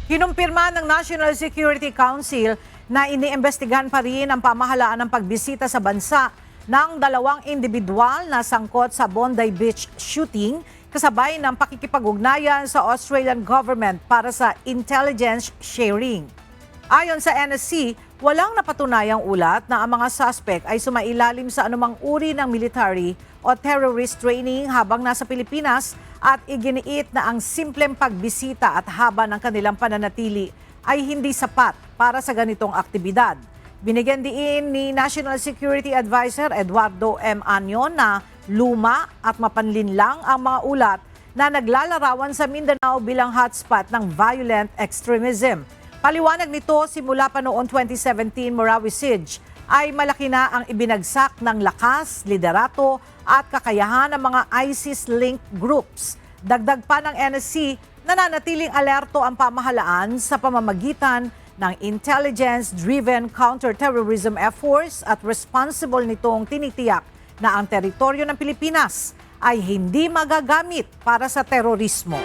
Kinumpirma ng National Security Council na iniimbestigahan pa rin ang pamahalaan ng pagbisita sa bansa ng dalawang individual na sangkot sa Bondi Beach shooting kasabay ng pakikipag-ugnayan sa Australian government para sa intelligence sharing. Ayon sa NSC, walang napatunayang ulat na ang mga suspect ay sumailalim sa anumang uri ng military o terrorist training habang nasa Pilipinas at iginiit na ang simpleng pagbisita at haba ng kanilang pananatili ay hindi sapat para sa ganitong aktibidad. Binigyan din ni National Security Advisor Eduardo M. Anyon na luma at mapanlinlang ang mga ulat na naglalarawan sa Mindanao bilang hotspot ng violent extremism. Paliwanag nito, simula pa noong 2017 Marawi Siege ay malaki na ang ibinagsak ng lakas, liderato at kakayahan ng mga ISIS-linked groups. Dagdag pa ng NSC, nananatiling alerto ang pamahalaan sa pamamagitan ng intelligence-driven counter-terrorism efforts at responsible nitong tinitiyak na ang teritoryo ng Pilipinas ay hindi magagamit para sa terorismo.